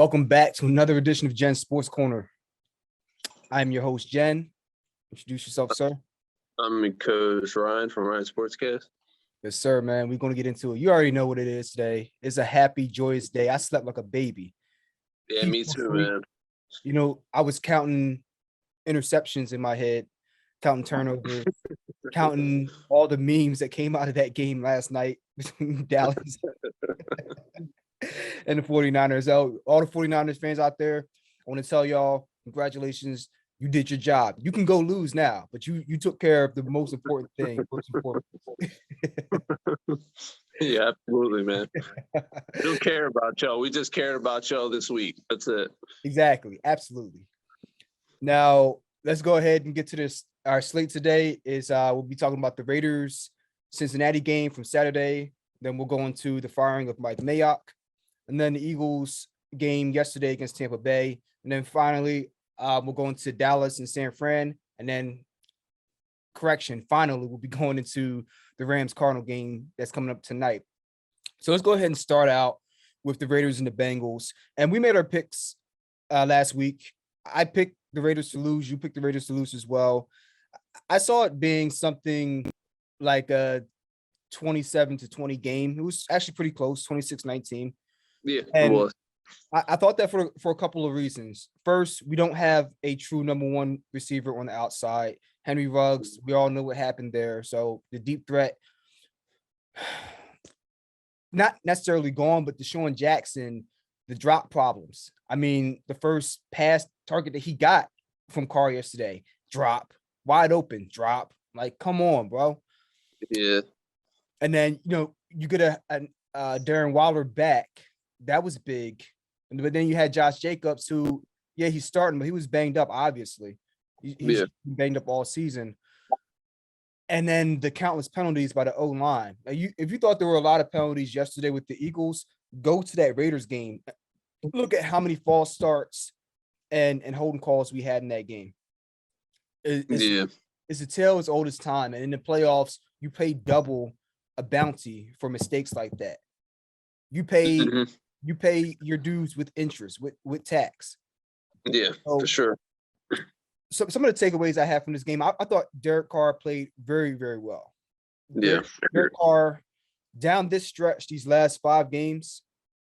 Welcome back to another edition of Gen Sports Corner. I'm your host, Jen. Introduce yourself, sir. I'm your coach Ryan from Ryan Sportscast. Yes, sir, man. We're going to get into it. You already know what it is today. It's a happy, joyous day. I slept like a baby. Yeah, me too, man. You know, I was counting interceptions in my head, counting turnovers, counting all the memes that came out of that game last night between Dallas and the 49ers. All the 49ers fans out there, I want to tell y'all, congratulations. You did your job. You can go lose now, but you took care of the most important thing. Yeah, absolutely, man. We don't care about y'all. We just cared about y'all this week. That's it. Exactly. Absolutely. Now, let's go ahead and get to this. Our slate today is we'll be talking about the Raiders Cincinnati game from Saturday. Then we'll go into the firing of Mike Mayock, and then the Eagles game yesterday against Tampa Bay. And then finally, we'll go into Dallas and San Fran. And then, finally, we'll be going into the Rams-Cardinal game that's coming up tonight. So let's go ahead and start out with the Raiders and the Bengals. And we made our picks last week. I picked the Raiders to lose. You picked the Raiders to lose as well. I saw it being something like a 27-20 game. It was actually pretty close, 26-19. Yeah, and it was. I thought that for a couple of reasons. First, we don't have a true number one receiver on the outside. Henry Ruggs, we all know what happened there. So the deep threat, not necessarily gone, but Deshaun Jackson, the drop problems. I mean, the first pass target that he got from Carr yesterday, drop, wide open, drop. Like, come on, bro. Yeah. And then, you get a Darren Waller back. That was big. But then you had Josh Jacobs, who, he's starting, but he was banged up, obviously. He's been banged up all season. And then the countless penalties by the O-line. If you thought there were a lot of penalties yesterday with the Eagles, go to that Raiders game. Look at how many false starts and holding calls we had in that game. It's a tale as old as time. And in the playoffs, you pay double a bounty for mistakes like that. You pay your dues with interest, with tax. Yeah, for sure. So some of the takeaways I have from this game, I thought Derek Carr played very, very well. Derek Carr, down this stretch, these last 5 games,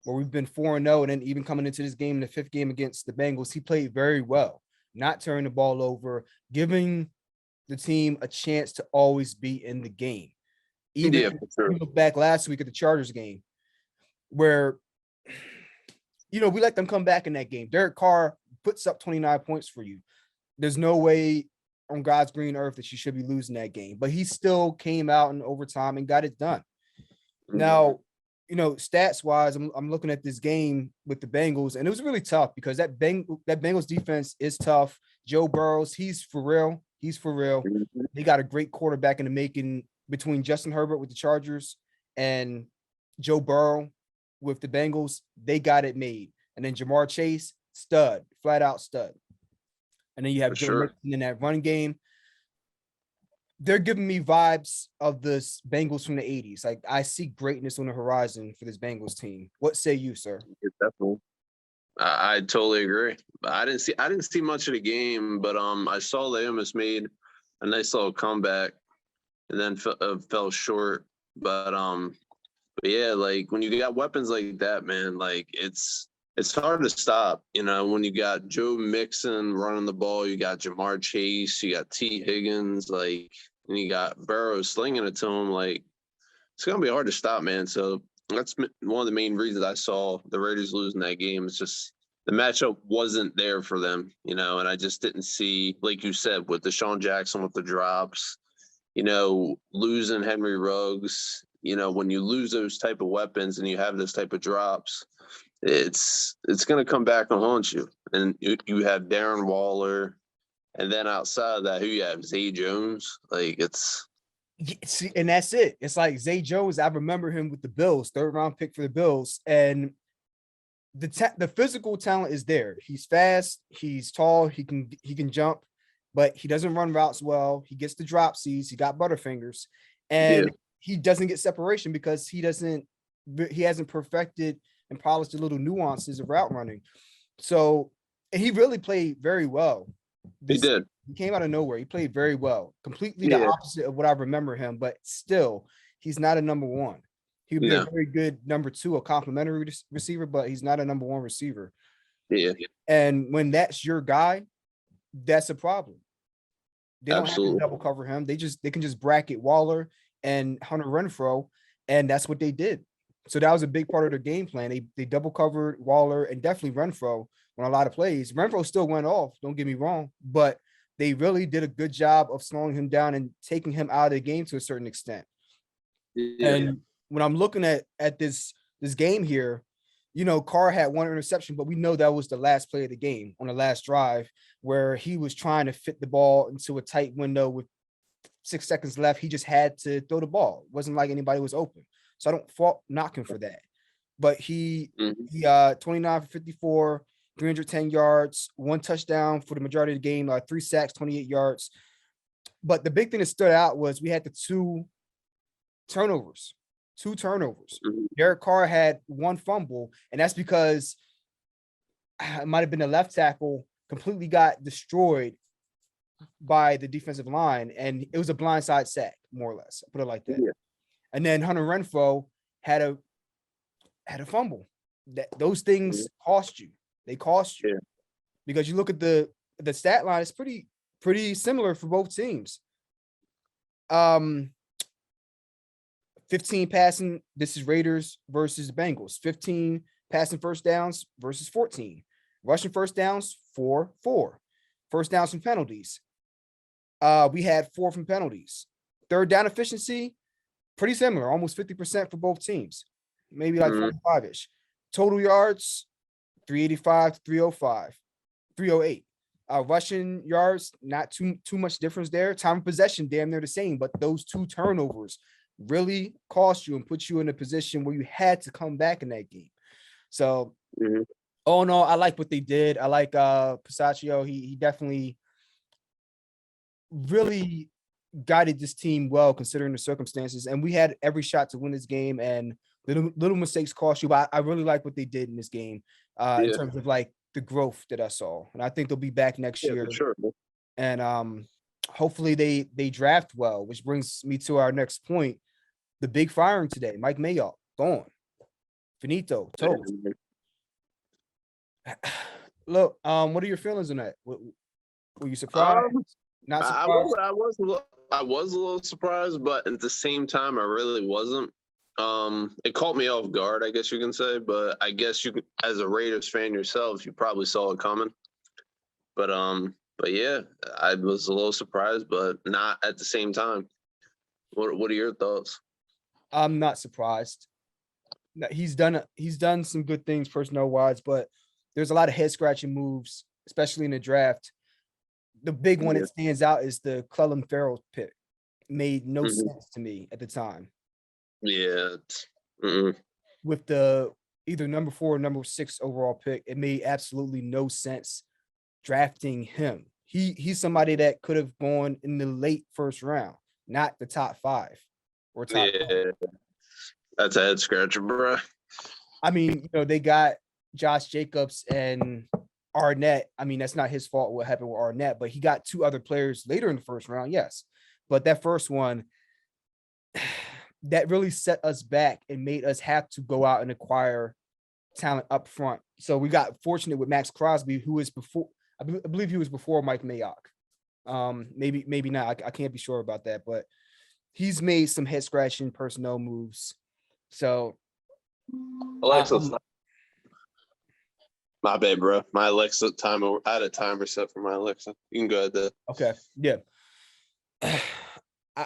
where we've been 4-0, and then even coming into this game, in the 5th game against the Bengals, he played very well, not turning the ball over, giving the team a chance to always be in the game. Even we look back last week at the Chargers game, where we let them come back in that game. Derek Carr puts up 29 points for you. There's no way on God's green earth that you should be losing that game, but he still came out in overtime and got it done. Now, stats wise, I'm looking at this game with the Bengals, and it was really tough because that Bengals defense is tough. Joe Burrows, he's for real. They got a great quarterback in the making between Justin Herbert with the Chargers and Joe Burrow with the Bengals. They got it made. And then Jamar Chase, stud, flat out stud. And then you have Joe Mixon in that run game. They're giving me vibes of the Bengals from the 80s. Like, I see greatness on the horizon for this Bengals team. What say you, sir? Definitely. I totally agree. I didn't see much of the game, but I saw they almost made a nice little comeback and then fell short. But yeah, like when you got weapons like that, man, like it's hard to stop. When you got Joe Mixon running the ball, you got Jamar Chase, you got T. Higgins, and you got Burrow slinging it to him. Like, it's gonna be hard to stop, man. So that's one of the main reasons I saw the Raiders losing that game. It's just the matchup wasn't there for them, and I just didn't see, like you said, with Deshaun Jackson with the drops, losing Henry Ruggs. When you lose those type of weapons and you have this type of drops, it's going to come back and haunt you. And you have Darren Waller, and then outside of that, who you have? Zay Jones. Like, and that's it. It's like Zay Jones. I remember him with the Bills, 3rd round pick for the Bills, and the physical talent is there. He's fast, he's tall, he can jump, but he doesn't run routes well. He gets the drop C's, he got butterfingers, and he doesn't get separation because he hasn't perfected and polish the little nuances of route running. So, and he really played very well. He did. He came out of nowhere. He played very well. Completely the opposite of what I remember him, but still, he's not a number one. He would be a very good number two, a complimentary receiver, but he's not a number one receiver. Yeah. And when that's your guy, that's a problem. They don't have to double cover him. They can just bracket Waller and Hunter Renfrow, and that's what they did. So that was a big part of their game plan. They double covered Waller and definitely Renfrow on a lot of plays. Renfrow still went off, don't get me wrong, but they really did a good job of slowing him down and taking him out of the game to a certain extent. Yeah. And when I'm looking at this game here, you know, Carr had one interception, but we know that was the last play of the game on the last drive where he was trying to fit the ball into a tight window with 6 seconds left. He just had to throw the ball. It wasn't like anybody was open. So I don't knock him for that. But he 29 for 54, 310 yards, 1 touchdown for the majority of the game, 3 sacks, 28 yards. But the big thing that stood out was we had the 2 turnovers. Derek Carr had 1 fumble, and that's because it might have been the left tackle completely got destroyed by the defensive line, and it was a blindside sack, more or less. I'll put it like that. Yeah. And then Hunter Renfrow had a fumble. Those things cost you. They cost you because you look at the stat line. It's pretty similar for both teams. 15 passing. This is Raiders versus the Bengals. 15 passing first downs versus 14. Rushing first downs 4. First downs from penalties. We had 4 from penalties. Third down efficiency, pretty similar, almost 50% for both teams. Maybe like 45-ish. Total yards, 385 to 305, 308. Rushing yards, not too much difference there. Time of possession, damn near the same, but those 2 turnovers really cost you and put you in a position where you had to come back in that game. So, all in all, I like what they did. I like Pasaccio. He definitely really guided this team well considering the circumstances, and we had every shot to win this game, and little mistakes cost you, but I really like what they did in this game in terms of like the growth that I saw, and I think they'll be back next year. For sure. And hopefully they draft well, which brings me to our next point. The big firing today, Mike Mayock, gone. Finito, toast. Look, what are your feelings on that? Were you surprised? Not surprised? I was a little surprised, but at the same time, I really wasn't. It caught me off guard, I guess you can say, but I guess you, as a Raiders fan yourself, you probably saw it coming. But yeah, I was a little surprised, but not at the same time. What are your thoughts? I'm not surprised. He's done some good things personnel wise, but there's a lot of head scratching moves, especially in the draft. The big one that stands out is the Clelin Ferrell pick. Made no sense to me at the time. Yeah. With the either number 4 or number 6 overall pick, it made absolutely no sense drafting him. He's somebody that could have gone in the late first round, not the top 5 or top 10. That's a head scratcher, bro. I mean, you know, they got Josh Jacobs and Arnett. I mean, that's not his fault what happened with Arnett, but he got 2 other players later in the first round, yes. But that first one, that really set us back and made us have to go out and acquire talent up front. So we got fortunate with Max Crosby, who is before, I believe he was before Mike Mayock. Maybe not. I can't be sure about that, but he's made some head scratching personnel moves. So Alexa, my bad, bro. My Alexa timer. I had a timer set for my Alexa. You can go ahead there. Okay. Yeah.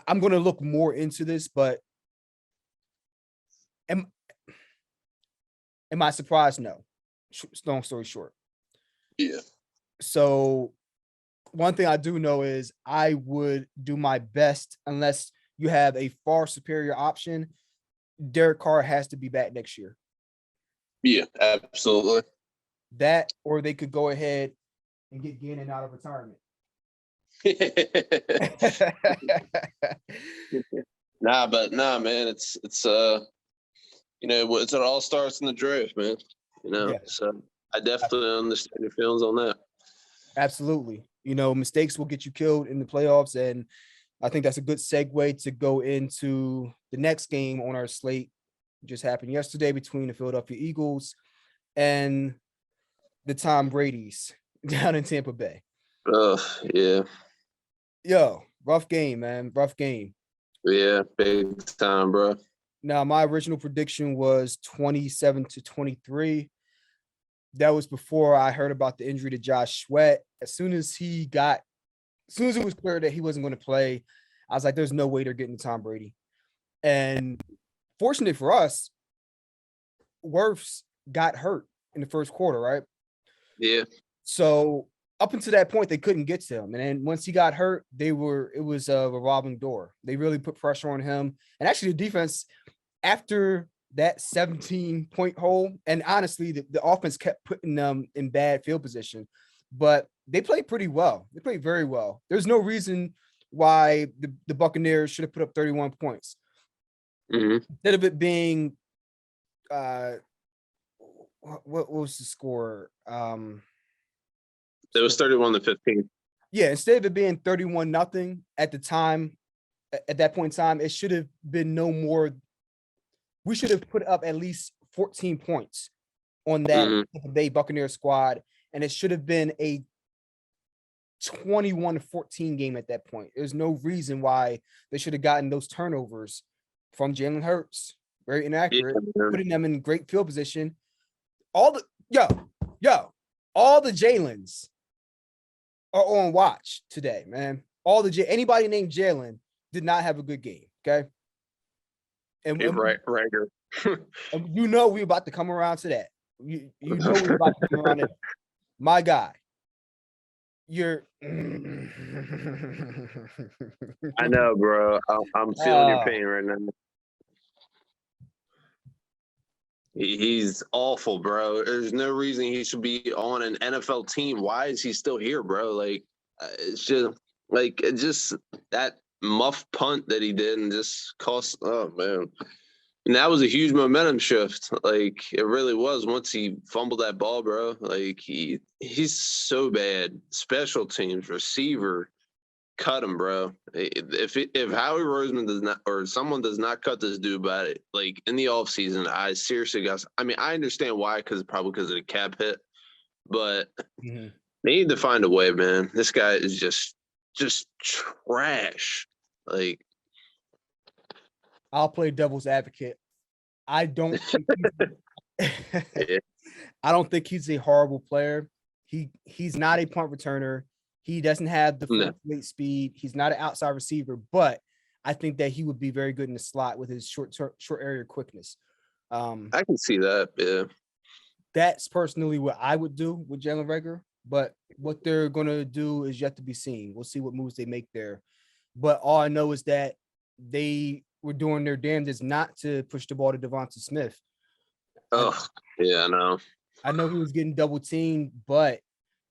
I'm going to look more into this, but am I surprised? No. Long story short. Yeah. So one thing I do know is I would do my best, unless you have a far superior option, Derek Carr has to be back next year. Yeah, absolutely. That, or they could go ahead and get Gannon out of retirement. Nah, man, it's it all starts in the draft, man. Yeah. So I definitely understand your feelings on that. Absolutely. Mistakes will get you killed in the playoffs, and I think that's a good segue to go into the next game on our slate. It just happened yesterday between the Philadelphia Eagles and the Tom Brady's down in Tampa Bay. Yeah. Yo, rough game, man. Rough game. Yeah, big time, bro. Now, my original prediction was 27-23. That was before I heard about the injury to Josh Sweat. As soon as it was clear that he wasn't going to play, I was like, there's no way they're getting Tom Brady. And fortunately for us, Wirfs got hurt in the first quarter, right? Yeah. So up until that point, they couldn't get to him. And then once he got hurt, it was a revolving door. They really put pressure on him. And actually the defense, after that 17-point hole, and honestly, the offense kept putting them in bad field position, but they played pretty well. They played very well. There's no reason why the Buccaneers should have put up 31 points. Instead of it being, what was the score? It was 31-15. Yeah, instead of it being 31-0 at the time, at that point in time, it should have been no more. We should have put up at least 14 points on that Bay Buccaneer squad, and it should have been a 21-14 game at that point. There's no reason why they should have gotten those turnovers from Jalen Hurts. Very inaccurate, putting them in great field position. All the Jalen's are on watch today, man. Anybody named Jalen did not have a good game. Okay. And right. And we're about to come around to that. We're about to come around to that. My guy, you're. I know, bro. I'm feeling your pain right now. He's awful, bro. There's no reason he should be on an NFL team. Why is he still here, bro? Like, it's just that muff punt that he did and just cost. Oh man. And that was a huge momentum shift. Like, it really was once he fumbled that ball, bro. Like, he's so bad. Special teams, receiver, cut him, bro. If Howie Roseman does not, or someone does not cut this dude by it, like, in the offseason, I seriously, guys, I mean, I understand why, probably because of the cap hit, but they need to find a way, man. This guy is just trash. Like, I'll play devil's advocate. I don't think I don't think he's a horrible player. He's not a punt returner. He doesn't have the late speed. He's not an outside receiver, but I think that he would be very good in the slot with his short area quickness. I can see that. Yeah, that's personally what I would do with Jalen Reagor. But what they're gonna do is yet to be seen. We'll see what moves they make there. But all I know is that they were doing their damnedest not to push the ball to Devonta Smith. Oh, yeah, I know. I know he was getting double teamed, but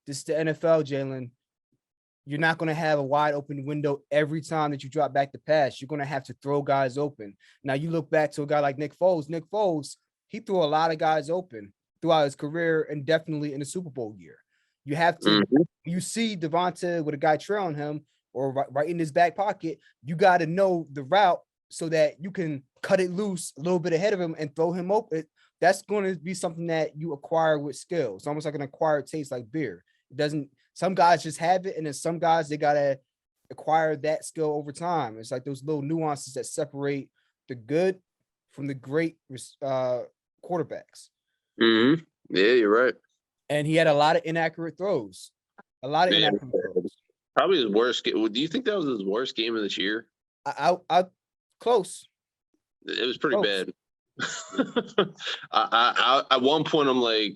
this is the NFL, Jalen. You're not going to have a wide open window every time that you drop back to pass. You're going to have to throw guys open. Now, you look back to a guy like Nick Foles. Nick Foles, he threw a lot of guys open throughout his career and definitely in the Super Bowl year. You have to, you see Devonta with a guy trailing him or right in his back pocket, you got to know the route so that you can cut it loose a little bit ahead of him and throw him open. That's going to be something that you acquire with skill. It's almost like an acquired taste like beer. It doesn't, some guys just have it, and then some guys, they got to acquire that skill over time. It's like those little nuances that separate the good from the great quarterbacks. Yeah, you're right. And he had a lot of inaccurate throws. Inaccurate throws. Probably his worst game. Do you think that was his worst game of this year? I close. It was pretty bad. At one point, I'm like,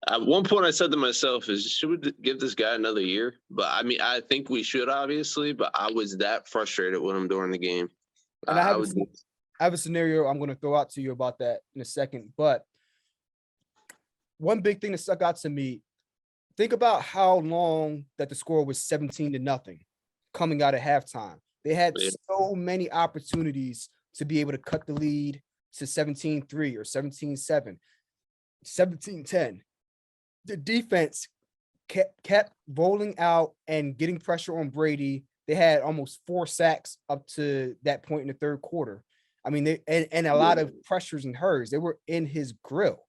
I said to myself, should we give this guy another year? But I mean, I think we should, obviously, but I was that frustrated with him during the game. And I have a scenario I'm going to throw out to you about that in a second. But one big thing that stuck out to me, think about how long that the score was 17-0 coming out of halftime. They had so many opportunities to be able to cut the lead, to 17-3 or 17-7, 17-10. The defense kept rolling out and getting pressure on Brady. They had almost 4 sacks up to that point in the third quarter. I mean, and a lot of pressures and hurries. They were in his grill.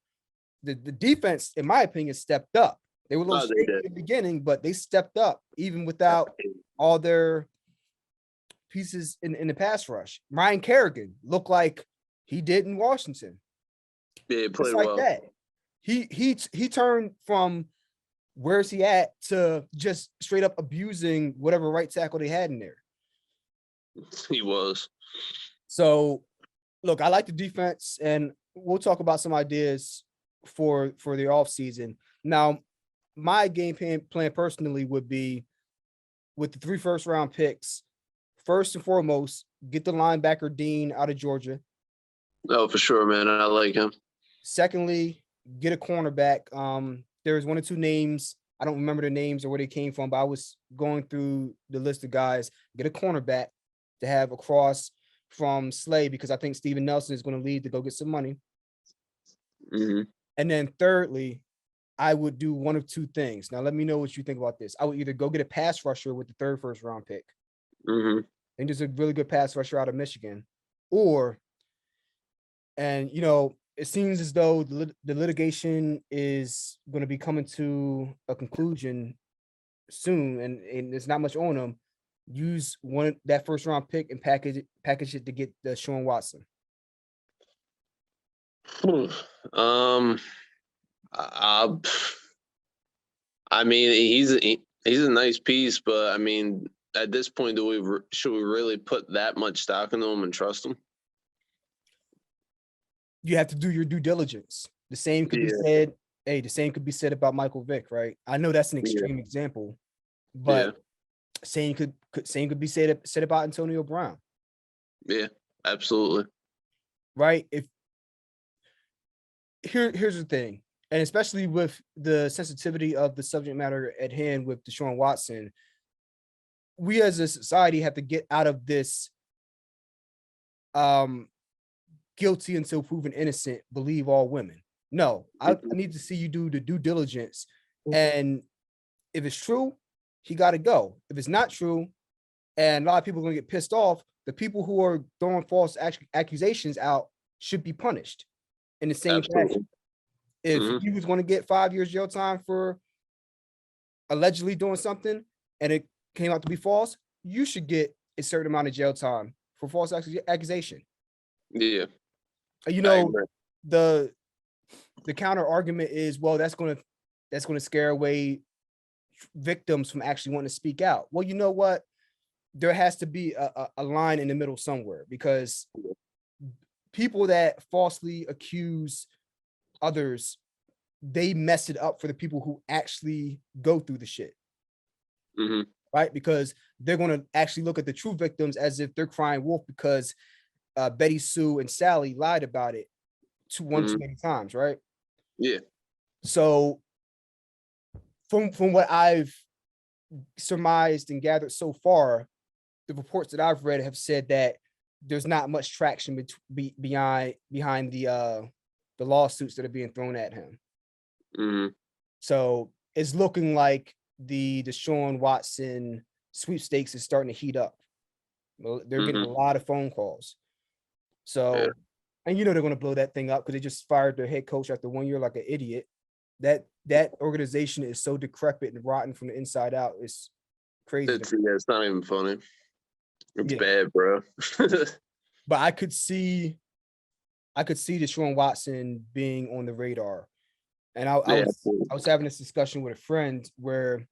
The defense, in my opinion, stepped up. They were a little shaky in the beginning, but they stepped up even without all their pieces in the pass rush. Ryan Kerrigan looked like he did in Washington. Yeah, he played like well. That. He turned from where's he at to just straight up abusing whatever right tackle they had in there. He was. So, look, I like the defense, and we'll talk about some ideas for the offseason. Now, my game plan personally would be with the 3 first-round picks. First and foremost, get the linebacker Dean out of Georgia. Oh, for sure, man. I like him. Secondly, get a cornerback. There's 1 or 2 names. I don't remember the names or where they came from, but I was going through the list of guys. Get a cornerback to have across from Slay, because I think Steven Nelson is going to leave to go get some money. Mm-hmm. And then thirdly, I would do 1 of 2 things. Now, let me know what you think about this. I would either go get a pass rusher with the 3rd first-round pick. Mm-hmm. And just a really good pass rusher out of Michigan. Or, and, you know, it seems as though the litigation is going to be coming to a conclusion soon, and there's not much on them. Use that first-round pick and package it to get the Sean Watson. I mean, he's a nice piece, but I mean, at this point, should we really put that much stock into him and trust him? You have to do your due diligence. The same could be said. Hey, the same could be said about Michael Vick, right? I know that's an extreme example, but same could be said about Antonio Brown. Yeah, absolutely. Right. Here's the thing, and especially with the sensitivity of the subject matter at hand with Deshaun Watson, we as a society have to get out of this guilty until proven innocent, believe all women. No, I need to see you do the due diligence. And if it's true, he got to go. If it's not true, and a lot of people are going to get pissed off, the people who are throwing false accusations out should be punished in the same fashion. If he was going to get 5 years jail time for allegedly doing something and it came out to be false, you should get a certain amount of jail time for false accusation. Yeah. You know, the counter argument is, well, that's going to scare away victims from actually wanting to speak out. Well, you know what? There has to be a line in the middle somewhere, because people that falsely accuse others, they mess it up for the people who actually go through the shit. Mm-hmm. Right? Because they're going to actually look at the true victims as if they're crying wolf because Betty Sue and Sally lied about it too many times, right? Yeah. So from what I've surmised and gathered so far, the reports that I've read have said that there's not much traction behind the lawsuits that are being thrown at him. Mm-hmm. So it's looking like the Deshaun Watson sweepstakes is starting to heat up. They're getting a lot of phone calls. So, and you know they're going to blow that thing up because they just fired their head coach after 1 year like an idiot. That organization is so decrepit and rotten from the inside out. It's crazy. It's not even funny. It's bad, bro. But I could see Deshaun Watson being on the radar. And I was having this discussion with a friend where,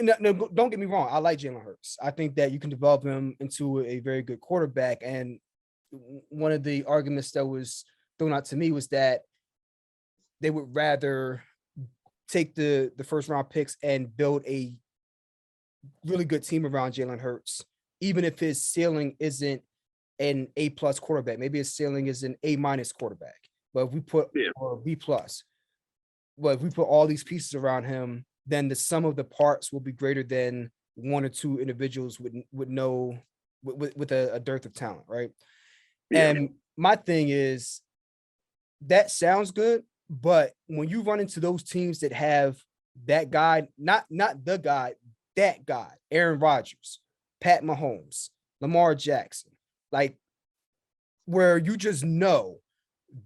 no, don't get me wrong, I like Jalen Hurts. I think that you can develop him into a very good quarterback. And one of the arguments that was thrown out to me was that they would rather take the first round picks and build a really good team around Jalen Hurts, even if his ceiling isn't an A+ quarterback. Maybe his ceiling is an A- quarterback. But if we put or B+, but if we put all these pieces around him, then the sum of the parts will be greater than 1 or 2 individuals with a dearth of talent, right? Yeah. And my thing is that sounds good, but when you run into those teams that have that guy, not the guy, that guy, Aaron Rodgers, Pat Mahomes, Lamar Jackson, like where you just know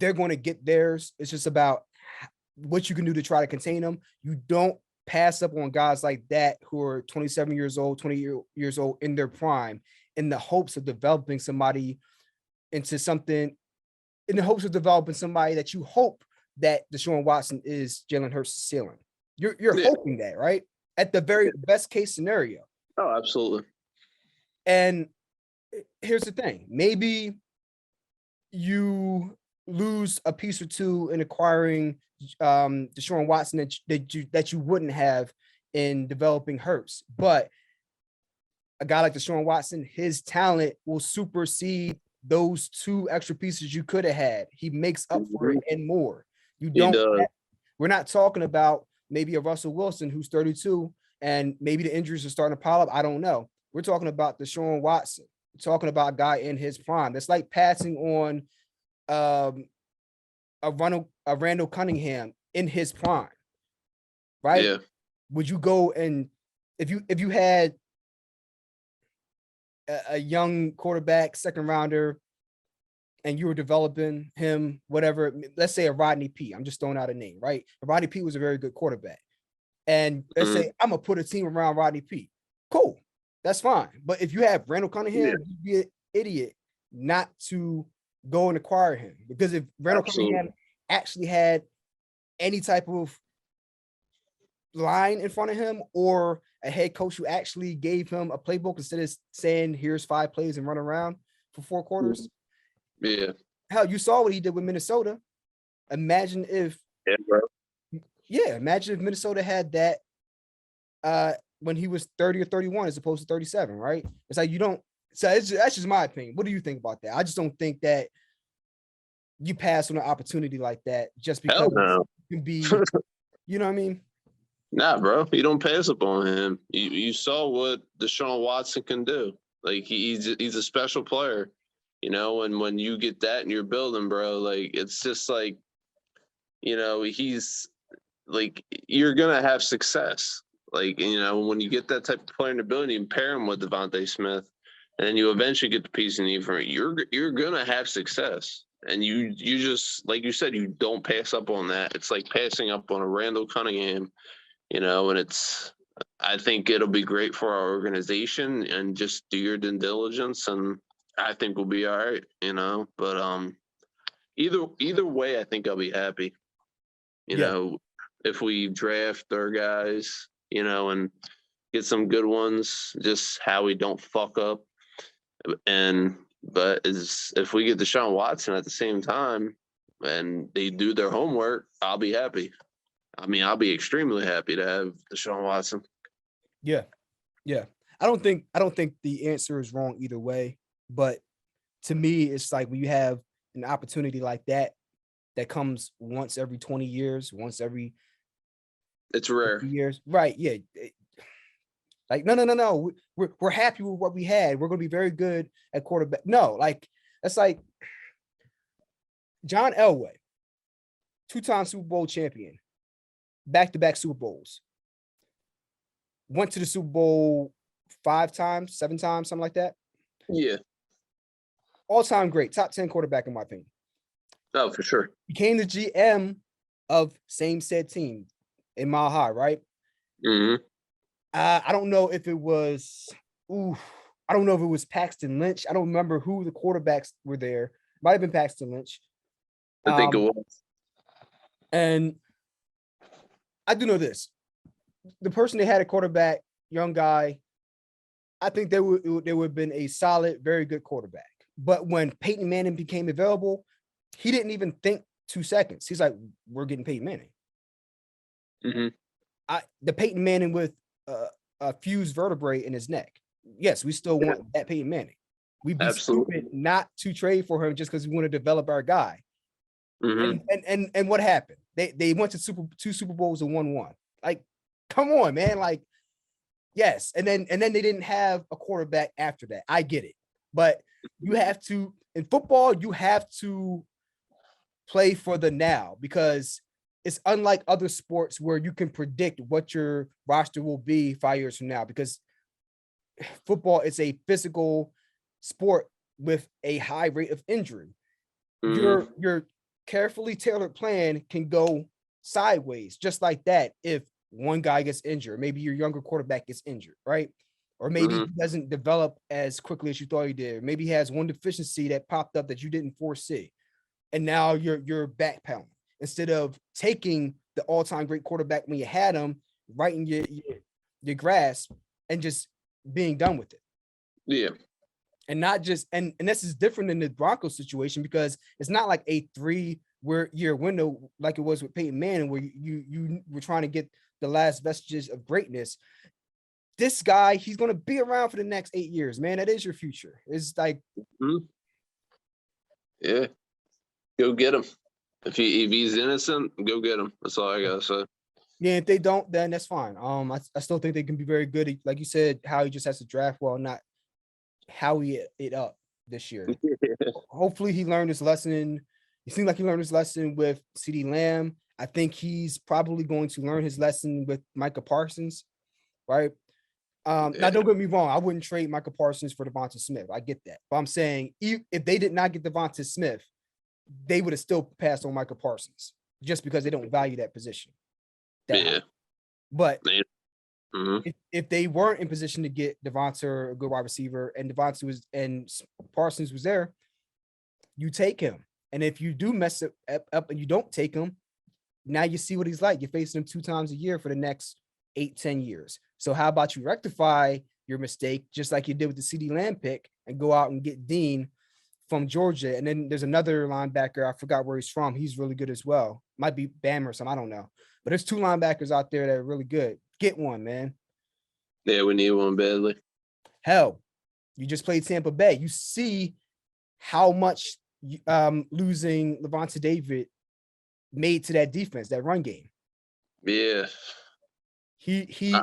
they're going to get theirs. It's just about what you can do to try to contain them. You don't pass up on guys like that who are 27 years old, 20 years old in their prime in the hopes of developing somebody into something, in the hopes of developing somebody that you hope that Deshaun Watson is Jalen Hurts' ceiling. You're hoping that, right? At the very best case scenario. Oh, absolutely. And here's the thing. Maybe you lose a piece or two in acquiring Deshaun Watson that you wouldn't have in developing Hurts. But a guy like Deshaun Watson, his talent will supersede those two extra pieces you could have had. He makes up for it and more. We're not talking about maybe a Russell Wilson who's 32 and maybe the injuries are starting to pile up. I don't know. We're talking about Deshaun Watson. We're talking about a guy in his prime. That's like passing on a Randall Cunningham in his prime, right? Yeah. Would you go and if you had a young quarterback, second rounder, and you were developing him, whatever, let's say a Rodney P. I'm just throwing out a name, right? Rodney P was a very good quarterback. And let's say I'm going to put a team around Rodney P. Cool. That's fine. But if you have Randall Cunningham, you'd be an idiot not to go and acquire him. Because if Randall Cunningham actually had any type of line in front of him or a head coach who actually gave him a playbook instead of saying, here's 5 plays and run around for 4 quarters. Yeah. Hell, you saw what he did with Minnesota. Imagine if imagine if Minnesota had that when he was 30 or 31 as opposed to 37, right? It's like you don't. So that's just my opinion. What do you think about that? I just don't think that you pass on an opportunity like that just because it can be, you know what I mean? Nah, bro, you don't pass up on him. You saw what Deshaun Watson can do. Like he's a special player, you know. And when you get that in your building, bro, like it's just like, you know, he's like you're gonna have success. Like, you know, when you get that type of player in the building, you pair him with Devontae Smith, and then you eventually get the piece you need for it. You're gonna have success. And you just, like you said, you don't pass up on that. It's like passing up on a Randall Cunningham, you know, and I think it'll be great for our organization and just do your due diligence. And I think we'll be all right, you know, but either way, I think I'll be happy, you know, if we draft our guys, you know, and get some good ones, just how we don't fuck up. But if we get Deshaun Watson at the same time and they do their homework, I'll be happy. I mean, I'll be extremely happy to have Deshaun Watson. Yeah. I don't think the answer is wrong either way, but to me, it's like when you have an opportunity like that comes once every 20 years, once every it's rare years, right? Yeah. Like, no. We're happy with what we had. We're going to be very good at quarterback. No, like, that's like John Elway, 2-time Super Bowl champion, back-to-back Super Bowls. Went to the Super Bowl 5 times, 7 times, something like that. Yeah. All-time great, top 10 quarterback in my opinion. Oh, for sure. Became the GM of same said team in Mile High, right? Mm-hmm. I don't know if it was, I don't know if it was Paxton Lynch. I don't remember who the quarterbacks were there. Might have been Paxton Lynch. I think it was. And I do know this. The person they had a quarterback, young guy, I think they would have been a solid, very good quarterback. But when Peyton Manning became available, he didn't even think 2 seconds. He's like, we're getting Peyton Manning. Mm-hmm. The Peyton Manning with a fused vertebrae in his neck. Yes, we still want that Peyton Manning. We'd be stupid not to trade for him just because we want to develop our guy. Mm-hmm. And what happened? They went to 2 Super Bowls and won 1. Like, come on, man. Like, yes. And then they didn't have a quarterback after that. I get it. But you have to in football, you have to play for the now because it's unlike other sports where you can predict what your roster will be 5 years from now, because football is a physical sport with a high rate of injury. Your carefully tailored plan can go sideways just like that if one guy gets injured. Maybe your younger quarterback gets injured, right? Or maybe he doesn't develop as quickly as you thought he did. Maybe he has one deficiency that popped up that you didn't foresee. And now you're backpedaling. Instead of taking the all-time great quarterback when you had him right in your grasp and just being done with it. Yeah. And not just and this is different than the Broncos situation because it's not like a 3-year window like it was with Peyton Manning where you were trying to get the last vestiges of greatness. This guy, he's going to be around for the next 8 years, man. That is your future. It's like, yeah, go get him. If he's innocent, go get him. That's all I gotta say. Yeah, if they don't, then that's fine. I still think they can be very good. Like you said, Howie just has to draft well, not Howie it up this year. Hopefully, he learned his lesson. It seems like he learned his lesson with CeeDee Lamb. I think he's probably going to learn his lesson with Micah Parsons, right? Now, don't get me wrong. I wouldn't trade Micah Parsons for Devonta Smith. I get that. But I'm saying if they did not get Devonta Smith, they would have still passed on Micah Parsons just because they don't value that position. But if they weren't in position to get Devonta, a good wide receiver, and Parsons was there, you take him. And if you do mess it up and you don't take him, now you see what he's like. You're facing him 2 times a year for the next 8-10 years. So how about you rectify your mistake just like you did with the CeeDee Lamb pick and go out and get Dean from Georgia. And then there's another linebacker. I forgot where he's from. He's really good as well. Might be Bam or something. I don't know. But there's 2 linebackers out there that are really good. Get one, man. Yeah, we need one badly. Hell, you just played Tampa Bay. You see how much losing Levante David made to that defense, that run game. Yeah. He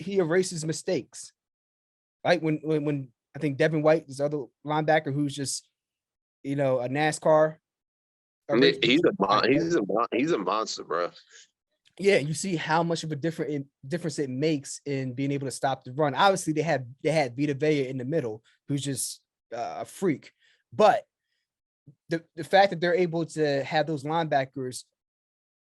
erases mistakes. Right? When I think Devin White, this other linebacker who's just, a NASCAR. He's a monster, bro. Yeah, you see how much of a difference it makes in being able to stop the run. Obviously, they had Vita Vea in the middle, who's just a freak. But the fact that they're able to have those linebackers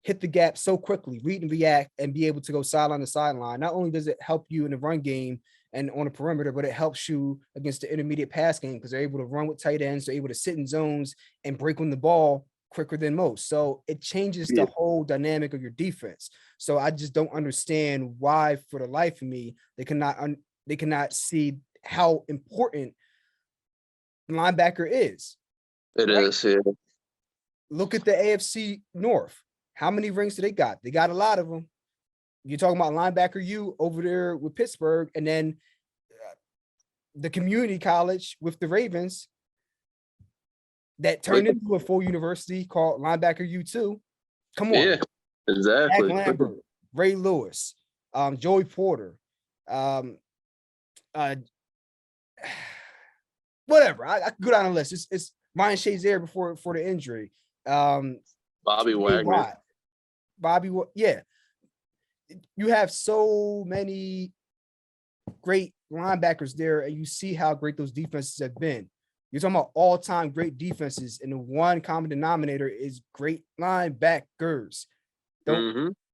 hit the gap so quickly, read and react, and be able to go sideline to sideline, not only does it help you in the run game and on the perimeter, but it helps you against the intermediate pass game because they're able to run with tight ends, they're able to sit in zones and break on the ball quicker than most. So it changes the whole dynamic of your defense. So I just don't understand why, for the life of me, they cannot see how important linebacker is. It is, yeah. Look at the AFC North. How many rings do they got? They got a lot of them. You're talking about linebacker U over there with Pittsburgh, and then the community college with the Ravens that turned into a full university called linebacker U2. Come on. Yeah, exactly. Jack Lambert, Ray Lewis, Joey Porter, whatever. I could go down the list. It's Ryan Shazier before the injury. Bobby Wagner. Yeah. You have so many great linebackers there, and you see how great those defenses have been. You're talking about all-time great defenses, and the one common denominator is great linebackers.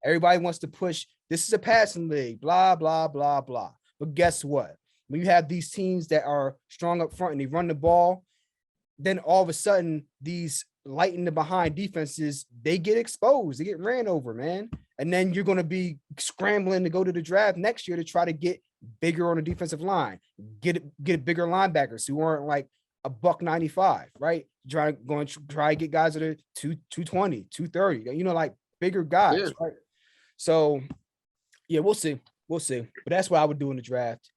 Everybody wants to push, this is a passing league, blah, blah, blah, blah. But guess what? When you have these teams that are strong up front and they run the ball, then all of a sudden, these light in the behind defenses, they get exposed, they get ran over, man. And then you're going to be scrambling to go to the draft next year to try to get bigger on the defensive line, get bigger linebackers who aren't like a $195, right? Try to get guys that are 220, 230, like bigger guys, right? So yeah, we'll see. But that's what I would do in the draft.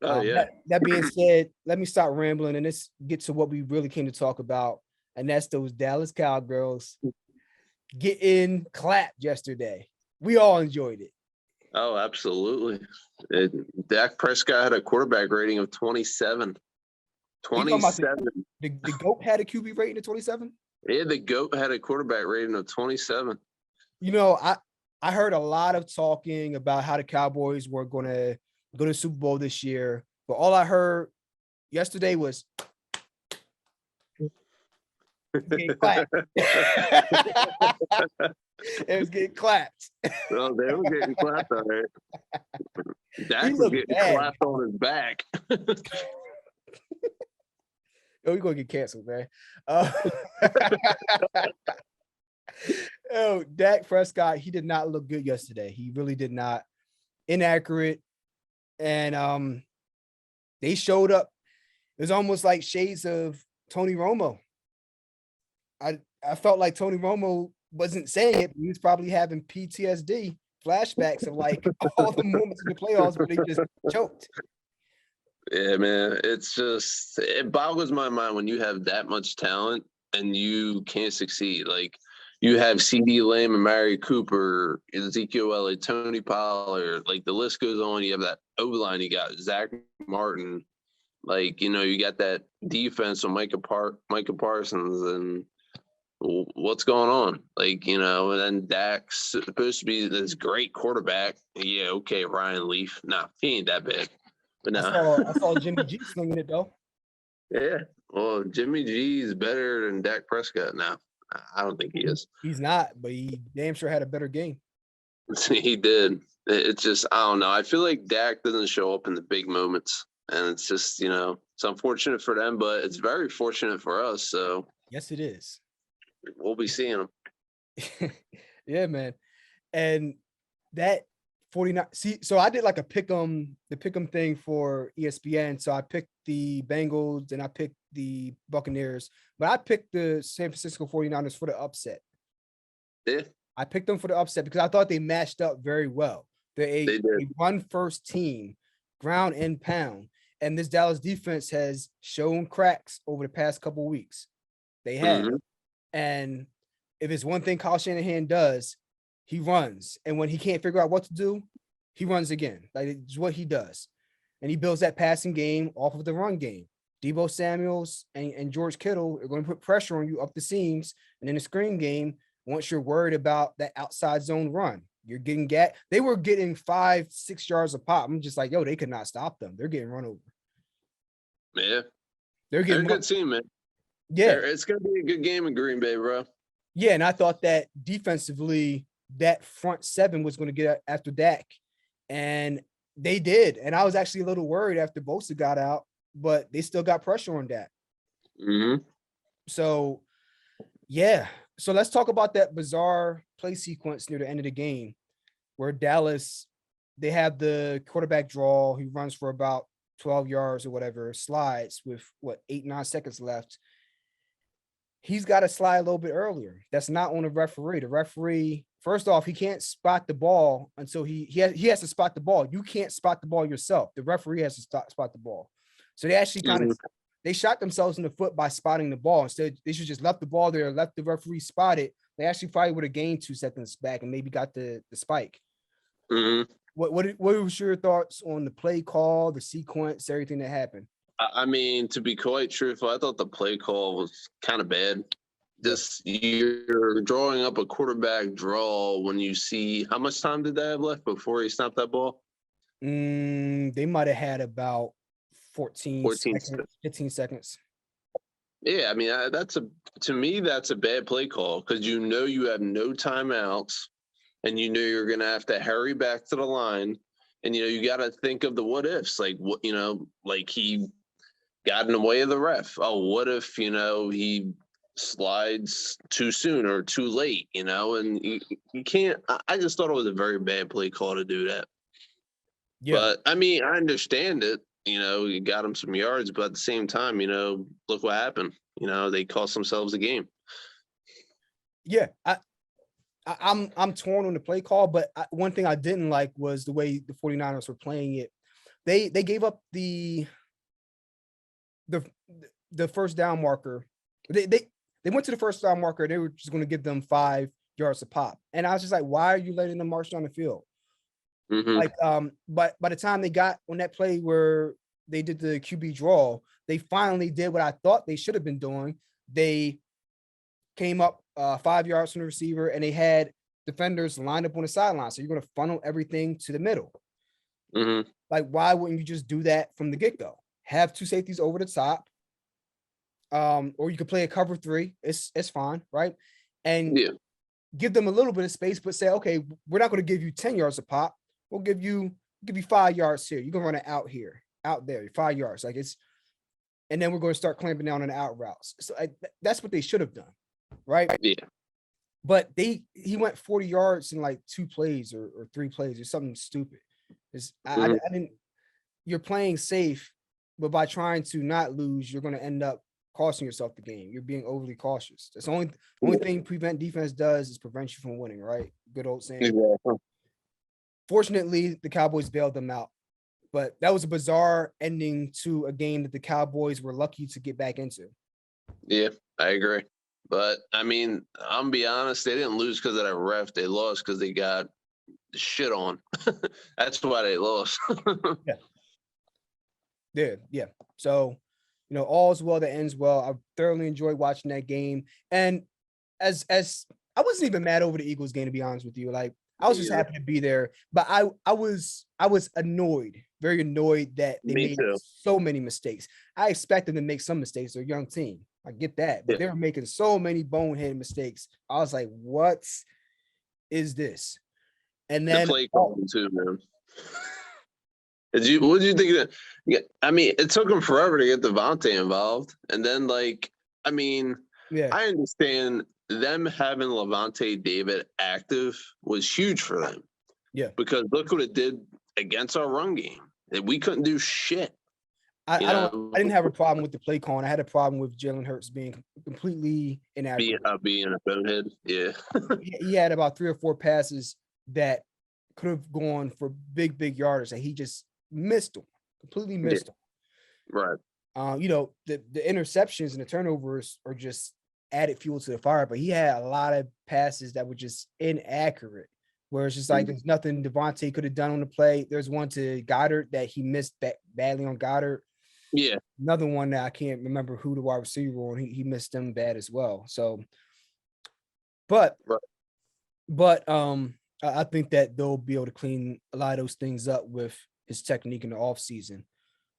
That being said, let me stop rambling and let's get to what we really came to talk about. And that's those Dallas Cowgirls getting clapped yesterday. We all enjoyed it. Oh, absolutely. Dak Prescott had a quarterback rating of 27. 27. The GOAT had a QB rating of 27? Yeah, the GOAT had a quarterback rating of 27. You know, I heard a lot of talking about how the Cowboys were going to go to the Super Bowl this year, but all I heard yesterday was getting clapped. It was getting clapped. Well, they were getting clapped all right. Dak was getting clapped on his back. Oh, we're gonna get canceled, man. Oh, Dak Prescott, he did not look good yesterday. He really did not. Inaccurate. And they showed up. It was almost like shades of Tony Romo. I felt like Tony Romo wasn't saying it, but he was probably having PTSD flashbacks of like all the moments in the playoffs where they just choked. Yeah, man. It boggles my mind when you have that much talent and you can't succeed. Like, you have CeeDee Lamb, and Amari Cooper, Ezekiel Elliott, Tony Pollard. Like, the list goes on. You have that O-line. You got Zach Martin. Like, you got that defense with Micah Parsons, and what's going on? Like, and then Dak's supposed to be this great quarterback. Yeah, okay, Ryan Leaf. Nah, he ain't that bad. But no. I saw Jimmy G slinging it though. Yeah, well, Jimmy G is better than Dak Prescott now. I don't think he is. He's not, but he damn sure had a better game. He did. It's just, I don't know. I feel like Dak doesn't show up in the big moments. And it's just, it's unfortunate for them, but it's very fortunate for us. So yes, it is. We'll be seeing them. Yeah, man. And that 49. See, so I did like the pick'em thing for ESPN. So I picked the Bengals and I picked the Buccaneers, but I picked the San Francisco 49ers for the upset. Yeah. I picked them for the upset because I thought they matched up very well. They did. A run-first team, ground and pound. And this Dallas defense has shown cracks over the past couple of weeks. They have. Mm-hmm. And if it's one thing Kyle Shanahan does, he runs. And when he can't figure out what to do, he runs again. Like, it's what he does. And he builds that passing game off of the run game. Deebo Samuels and George Kittle are going to put pressure on you up the seams. And in the screen game, once you're worried about that outside zone run, you're getting they were getting 5-6 yards a pop. I'm just like, yo, they could not stop them. They're getting run over. Yeah. They're a good team, man. Yeah. It's going to be a good game in Green Bay, bro. Yeah, and I thought that defensively, that front seven was going to get after Dak. And they did. And I was actually a little worried after Bosa got out, but they still got pressure on Dak. Mm-hmm. So, yeah. So let's talk about that bizarre play sequence near the end of the game where Dallas, they have the quarterback draw. He runs for about 12 yards or whatever, slides with 8-9 seconds left. He's got to slide a little bit earlier. That's not on the referee. The referee, first off, he can't spot the ball until he has to spot the ball. You can't spot the ball yourself. The referee has to spot the ball. So they actually kind of they shot themselves in the foot by spotting the ball. Instead, they should just left the ball there, let the referee spot it. They actually probably would have gained 2 seconds back and maybe got the spike. Mm-hmm. What was your thoughts on the play call, the sequence, everything that happened? I mean, to be quite truthful, I thought the play call was kind of bad. Just you're drawing up a quarterback draw when you see how much time did they have left before he snapped that ball? They might have had about 14 seconds, 15 seconds. Yeah, I mean, to me, that's a bad play call because you have no timeouts and you're going to have to hurry back to the line. And, you got to think of the what ifs, like, like he got in the way of the ref. Oh, what if, he slides too soon or too late, and you can't. I just thought it was a very bad play call to do that. Yeah. But, I mean, I understand it. You got him some yards, but at the same time, look what happened. They cost themselves a game. Yeah, I'm torn on the play call, but one thing I didn't like was the way the 49ers were playing it. They gave up the first down marker. They went to the first down marker. They were just going to give them 5 yards a pop, and I was just like, why are you letting them march down the field? Mm-hmm. Like, but by the time they got on that play where they did the QB draw, they finally did what I thought they should have been doing. They came up 5 yards from the receiver, and they had defenders lined up on the sideline. So you're going to funnel everything to the middle. Mm-hmm. Like, why wouldn't you just do that from the get-go? Have 2 safeties over the top. Or you could play a cover 3. It's fine, right? And give them a little bit of space, but say, okay, we're not going to give you 10 yards a pop. We'll give you 5 yards here. You're going to run it out here, out there, 5 yards. Like, it's, and then we're going to start clamping down on the out routes. So that's what they should have done, right? Yeah. But he went 40 yards in like 2 plays or 3 plays or something stupid. I didn't. You're playing safe, but by trying to not lose, you're going to end up costing yourself the game. You're being overly cautious. That's the only thing prevent defense does is prevent you from winning, right? Good old saying. Exactly. Fortunately, the Cowboys bailed them out, but that was a bizarre ending to a game that the Cowboys were lucky to get back into. Yeah, I agree. But I mean, I'm gonna be honest, they didn't lose because of that ref. They lost because they got shit on. That's why they lost. Yeah. So, all's well that ends well. I thoroughly enjoyed watching that game. And as I wasn't even mad over the Eagles game, to be honest with you. Like, I was just happy to be there. But I was annoyed, very annoyed that they made so many mistakes. I expect them to make some mistakes. They're a young team. I get that. But they were making so many bonehead mistakes. I was like, what is this? And then the play calling too, man. What did you think of that? Yeah, I mean, it took them forever to get Devontae involved. And then, I understand them having Levante David active was huge for them. Yeah. Because look what it did against our run game. We couldn't do shit. I didn't have a problem with the play calling. I had a problem with Jalen Hurts being completely inaccurate. Being a bonehead. Yeah. He had about 3 or 4 passes that could have gone for big yardage, and he just missed them. Completely missed them. Right. The interceptions and the turnovers are just added fuel to the fire, but he had a lot of passes that were just inaccurate, where it's just like there's nothing Devontae could have done on the play. There's one to Goddard that he missed badly on Goddard. Yeah. Another one that I can't remember who the wide receiver on. He missed them bad as well. So, but I think that they'll be able to clean a lot of those things up with his technique in the offseason.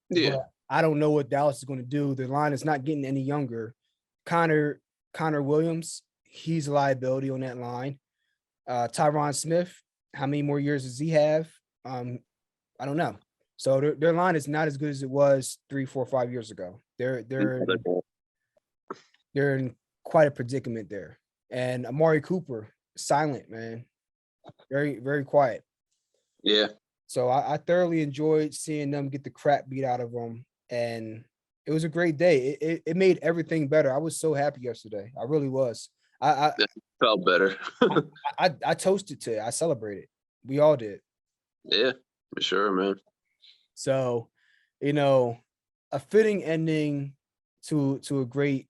Yeah. But I don't know what Dallas is going to do. The line is not getting any younger. Connor Williams, he's a liability on that line. Tyron Smith, how many more years does he have? I don't know. So their line is not as good as it was 3, 4, 5 years ago. They're in quite a predicament there. And Amari Cooper, silent, man. Very, very quiet. Yeah. So I thoroughly enjoyed seeing them get the crap beat out of them. And it was a great day. It made everything better. I was so happy yesterday. I really was. I felt better. I toasted to it. I celebrated. We all did. Yeah, for sure, man. So, a fitting ending to a great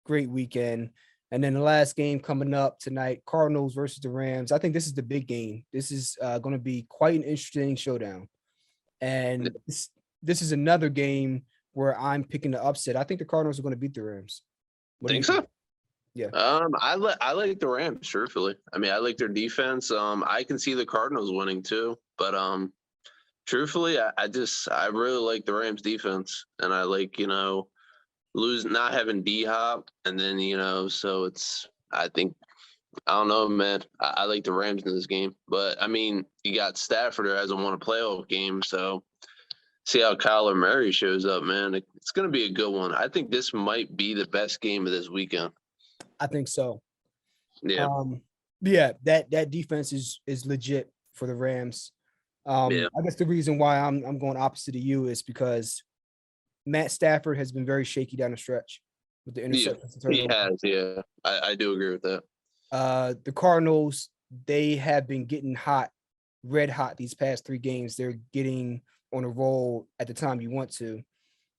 weekend. And then the last game coming up tonight, Cardinals versus the Rams. I think this is the big game. This is going to be quite an interesting showdown. And this is another game where I'm picking the upset. I think the Cardinals are going to beat the Rams. Think so? Yeah. I like the Rams, truthfully. I mean, I like their defense. I can see the Cardinals winning too, but truthfully, I really like the Rams defense, and I like, not having D-Hop, and then, so I don't know, man. I like the Rams in this game, but I mean, you got Stafford who hasn't won a playoff game, so see how Kyler Murray shows up, man. It's going to be a good one. I think this might be the best game of this weekend. I think so. Yeah. That defense is legit for the Rams. I guess the reason why I'm going opposite of you is because Matt Stafford has been very shaky down the stretch with the interceptions. Yeah, he has. Yeah, I do agree with that. The Cardinals, they have been getting red hot these past 3 games. They're getting on a roll at the time you want to.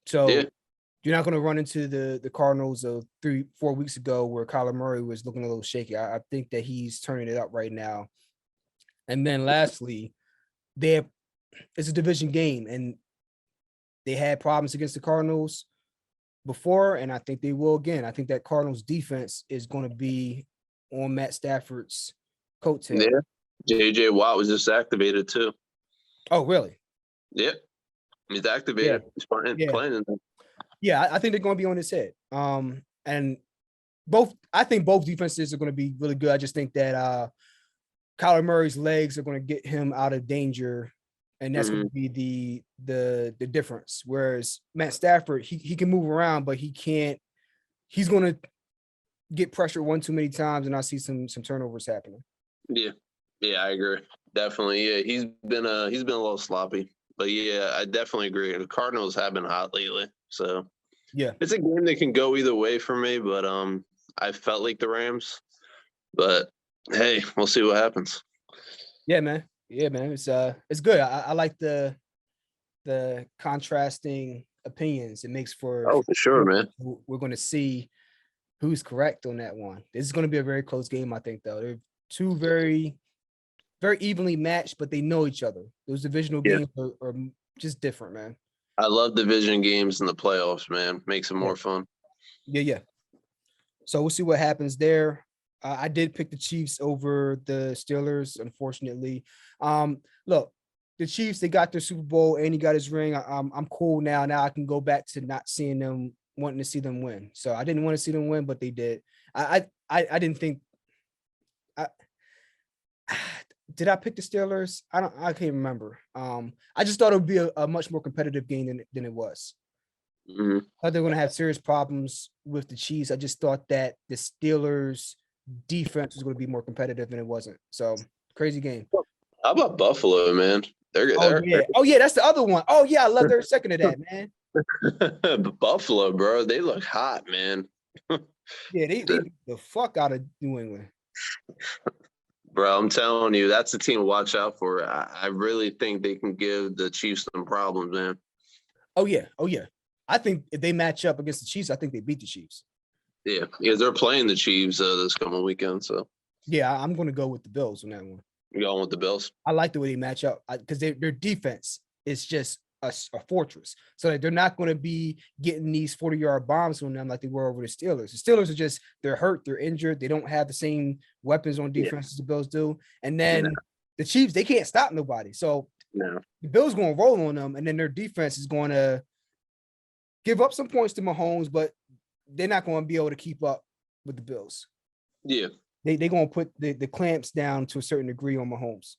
So you're not going to run into the Cardinals of 3-4 weeks ago where Kyler Murray was looking a little shaky. I think that he's turning it up right now. And then lastly, it's a division game, and they had problems against the Cardinals. before, and I think they will again. I think that Cardinals defense is going to be on Matt Stafford's coattail. Yeah. J.J. Watt was just activated too. Oh, really? Yep. He's activated. Yeah. He's playing in there. Yeah, I think they're going to be on his head. And I think both defenses are going to be really good. I just think that Kyler Murray's legs are going to get him out of danger, and that's going to be the difference. Whereas Matt Stafford, he can move around, but he can't. He's going to get pressure one too many times, and I see some turnovers happening. Yeah, I agree. Definitely. Yeah, he's been a little sloppy, but yeah, I definitely agree. The Cardinals have been hot lately, so yeah, it's a game that can go either way for me. But I felt like the Rams, but hey, we'll see what happens. Yeah, man. It's good. I like the contrasting opinions. It makes for sure, man. We're going to see who's correct on that one. This is going to be a very close game, I think. Though they're two very, very evenly matched, but they know each other. Those divisional games are just different, man. I love division games in the playoffs, man. Makes it more fun. Yeah. So we'll see what happens there. I did pick the Chiefs over the Steelers, unfortunately. Look, the Chiefs, they got their Super Bowl and he got his ring. I'm cool now. Now I can go back to not seeing them, wanting to see them win. So I didn't want to see them win, but they did. I didn't think. Did I pick the Steelers? I can't remember. I just thought it would be a much more competitive game than it was. Mm-hmm. I thought they were going to have serious problems with the Chiefs. I just thought that the Steelers defense was going to be more competitive, and it wasn't. So crazy game. How about Buffalo, man? Oh yeah, that's the other one. Oh yeah, I love their second of that, man. Buffalo, bro, they look hot, man. Yeah, they beat the fuck out of New England. Bro, I'm telling you, that's the team to watch out for. I really think they can give the Chiefs some problems, man. Oh yeah. I think if they match up against the Chiefs, I think they beat the Chiefs. Yeah, because they're playing the Chiefs this coming weekend. So yeah, I'm going to go with the Bills on that one. You going with the Bills? I like the way they match up because their defense is just a fortress. So they're not going to be getting these 40-yard bombs on them like they were over the Steelers. The Steelers are just, they're hurt, they're injured. They don't have the same weapons on defense as the Bills do. And then the Chiefs, they can't stop nobody. So the Bills going to roll on them, and then their defense is going to give up some points to Mahomes, but they're not going to be able to keep up with the Bills. Yeah. They're going to put the clamps down to a certain degree on Mahomes.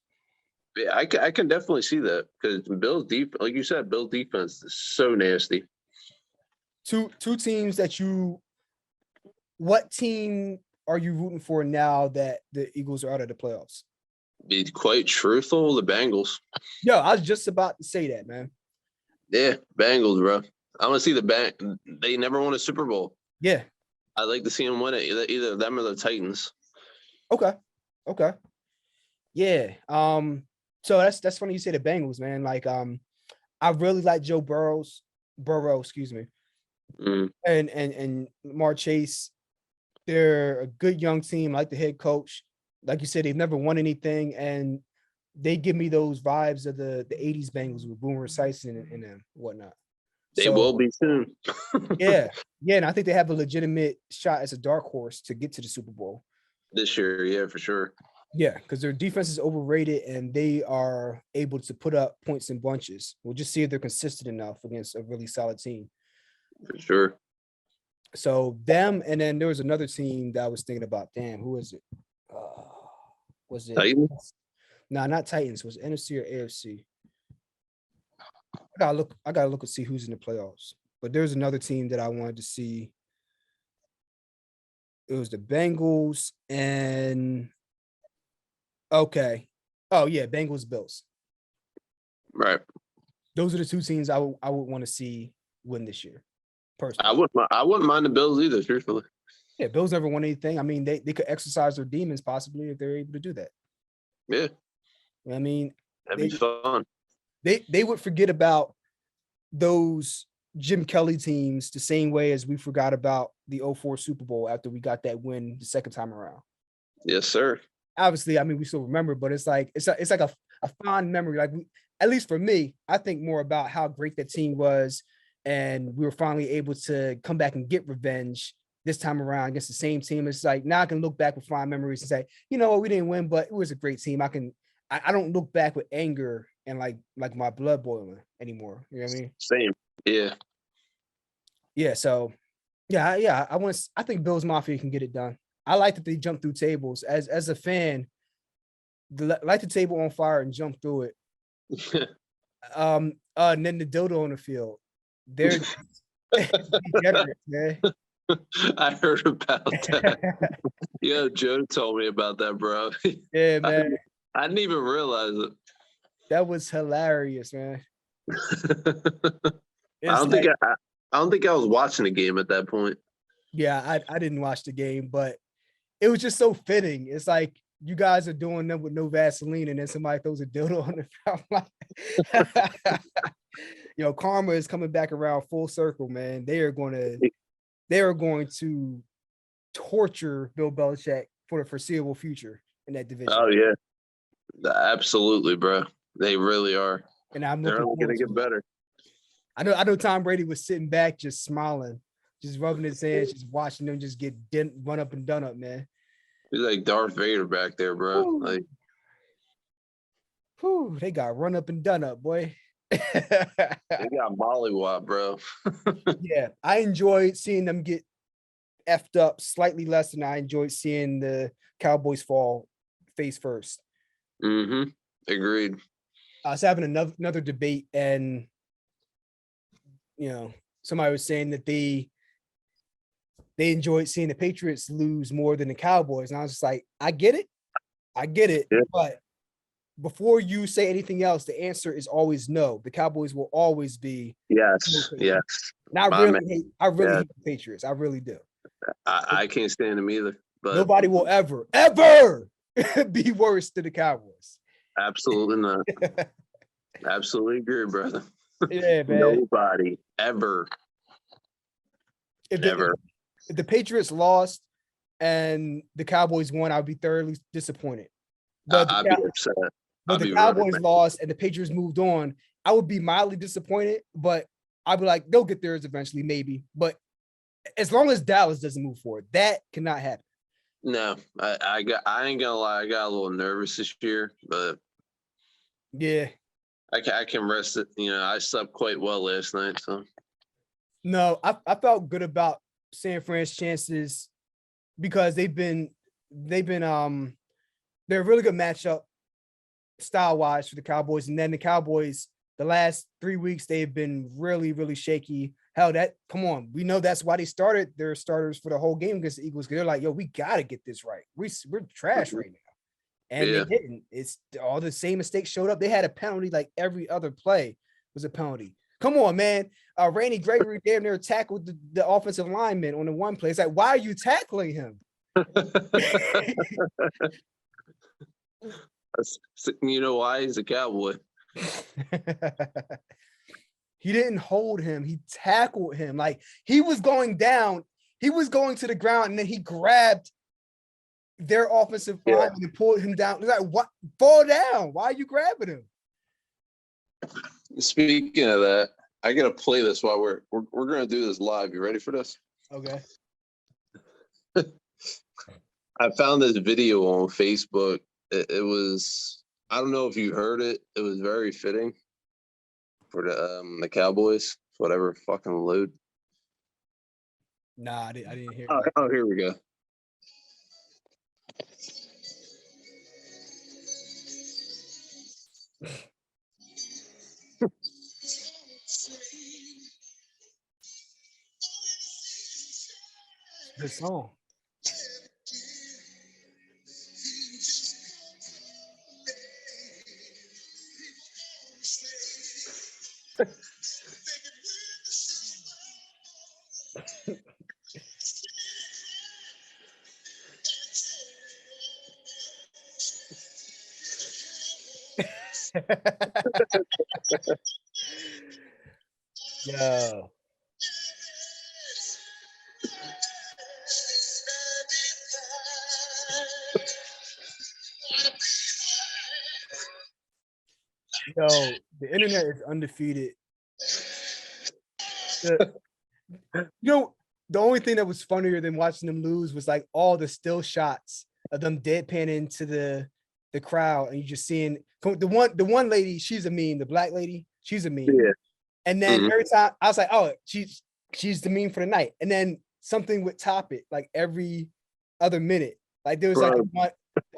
Yeah, I can definitely see that because Bill's like you said, Bill's defense is so nasty. Two teams that what team are you rooting for now that the Eagles are out of the playoffs? Be quite truthful, the Bengals. Yo, I was just about to say that, man. Yeah, Bengals, bro. I want to see they never won a Super Bowl. Yeah. I'd like to see them win it, either them or the Titans. Okay. Yeah. So that's funny you say the Bengals, man. Like, I really like Joe Burrow, excuse me. And Lamar Chase. They're a good young team. I like the head coach. Like you said, they've never won anything, and they give me those vibes of the 80s Bengals with Boomer Esiason and whatnot. They will be soon. yeah, and I think they have a legitimate shot as a dark horse to get to the Super Bowl this year. Yeah, for sure. Yeah, because their defense is overrated and they are able to put up points in bunches. We'll just see if they're consistent enough against a really solid team. For sure. So them, and then there was another team that I was thinking about. Damn, who is it? Was it Titans? No, not Titans. Was it NFC or AFC? I gotta look and see who's in the playoffs. But there's another team that I wanted to see. It was the Bengals and okay. Oh yeah, Bengals, Bills. Right. Those are the two teams I would want to see win this year. Personally. I wouldn't mind the Bills either, truthfully. Yeah, Bills never won anything. I mean, they could exercise their demons possibly if they're able to do that. Yeah. I mean, that'd be fun. They would forget about those Jim Kelly teams the same way as we forgot about the 2004 Super Bowl after we got that win the second time around. Yes, sir. Obviously, I mean, we still remember, but it's like a fond memory. Like at least for me, I think more about how great that team was and we were finally able to come back and get revenge this time around against the same team. It's like now I can look back with fond memories and say, you know what, we didn't win, but it was a great team. I don't look back with anger and like my blood boiling anymore. You know what I mean? Same. Yeah. Yeah. So yeah. I think Bills Mafia can get it done. I like that they jump through tables. As a fan, light the table on fire and jump through it. And then the dildo on the field. They're degenerate, man. I heard about that. Yeah, Joe told me about that, bro. Yeah, man. I didn't even realize it. That was hilarious, man. I don't think I was watching the game at that point. Yeah, I didn't watch the game, but it was just so fitting. It's like you guys are doing them with no Vaseline, and then somebody throws a dildo on the foul. Karma is coming back around full circle, man. They are going to torture Bill Belichick for the foreseeable future in that division. Oh yeah, absolutely, bro. They really are. And they're only going to get better. I know Tom Brady was sitting back, just smiling, just rubbing his hands, just watching them just get run up and done up, man. He's like Darth Vader back there, bro. Like, they got run up and done up, boy. They got mollywop, bro. Yeah, I enjoyed seeing them get effed up slightly less than I enjoyed seeing the Cowboys fall face first. Mm-hmm. Agreed. I was having another debate, and somebody was saying that they enjoyed seeing the Patriots lose more than the Cowboys, and I was just like, I get it, yeah. But before you say anything else, the answer is always no. The Cowboys will always be yes. And I really hate the Patriots. I really do. I can't stand them either. But nobody will ever be worse than the Cowboys. Absolutely not. Absolutely agree, brother. Yeah, man. Nobody ever. If the Patriots lost and the Cowboys won, I'd be thoroughly disappointed. But I'd be upset. But the Cowboys lost and the Patriots moved on, I would be mildly disappointed, but I'd be like, they'll get theirs eventually, maybe. But as long as Dallas doesn't move forward, that cannot happen. No, I ain't gonna lie, I got a little nervous this year, but yeah, I can rest it. I slept quite well last night, so no, I felt good about San Fran's chances because they're a really good matchup style wise for the Cowboys, and then the Cowboys the last 3 weeks they've been really, really shaky. Hell, come on, we know that's why they started their starters for the whole game against the Eagles. They're like, yo, we got to get this right. We're trash right now. And they didn't. It's all the same mistakes showed up. They had a penalty like every other play was a penalty. Come on, man. Randy Gregory damn near tackled the offensive lineman on the one play. It's like, why are you tackling him? You know why? He's a Cowboy. He didn't hold him. He tackled him. Like, he was going down. He was going to the ground, and then he grabbed their offensive lineman and pulled him down. He's like, what? Fall down. Why are you grabbing him? Speaking of that, I gotta play this while we're gonna do this live. You ready for this? Okay. I found this video on Facebook. It was, I don't know if you heard it. It was very fitting for the Cowboys. Whatever fucking load. Nah, I didn't hear it. Oh, here we go. Good song. Yo. Yo, the internet is undefeated The only thing that was funnier than watching them lose was like all the still shots of them deadpan into the crowd, and you just seeing the one lady, she's a meme, the black lady, she's a meme. Yeah. And then every time I was like, oh, she's the meme for the night. And then something would top it like every other minute. Like there was like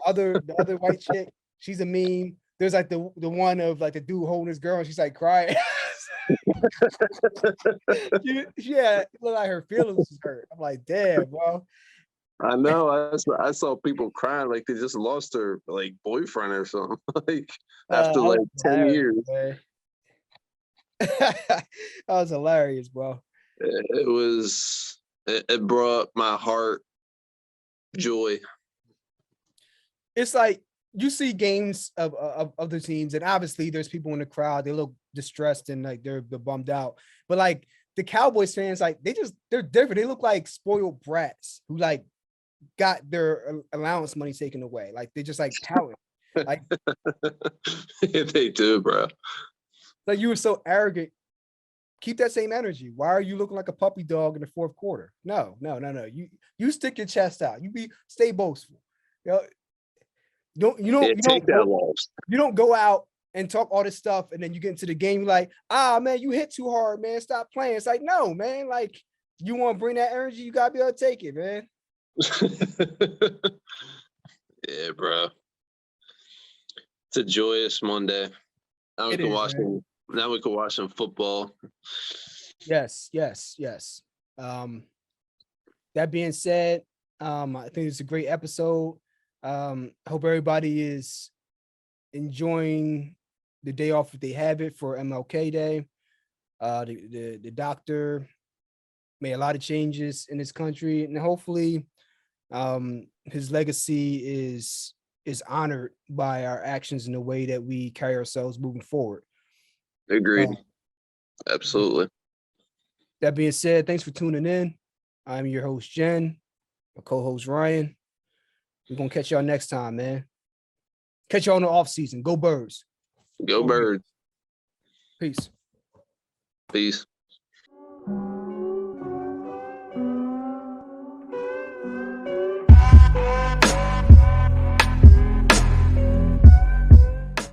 the other white chick, she's a meme. There's like the one of like the dude holding his girl and she's like crying. Yeah, it looked like her feelings was hurt. I'm like, damn, bro. I know. I saw people crying like they just lost their like boyfriend or something. Like after like 10 years. That was hilarious, bro. It brought my heart joy. It's like you see games of other teams, and obviously there's people in the crowd, they look distressed and like they're bummed out. But like the Cowboys fans, like they're different. They look like spoiled brats who like got their allowance money taken away. Like they just like pouting. Like they do, bro. Like you were so arrogant. Keep that same energy. Why are you looking like a puppy dog in the fourth quarter? No. You stick your chest out. Stay boastful. You don't go out and talk all this stuff, and then you get into the game, you're like, man, you hit too hard, man. Stop playing. It's like, no, man. Like you want to bring that energy, you gotta be able to take it, man. Yeah, bro. It's a joyous Monday. Now we can watch some football. Yes. That being said, I think it's a great episode. I hope everybody is enjoying the day off if they have it for MLK Day. The doctor made a lot of changes in this country, and hopefully his legacy is honored by our actions in the way that we carry ourselves moving forward. Agreed. Absolutely. That being said, thanks for tuning in. I'm your host, Jen, my co-host, Ryan. We're going to catch y'all next time, man. Catch y'all in the off season. Go Birds. Go Birds. Peace. Peace.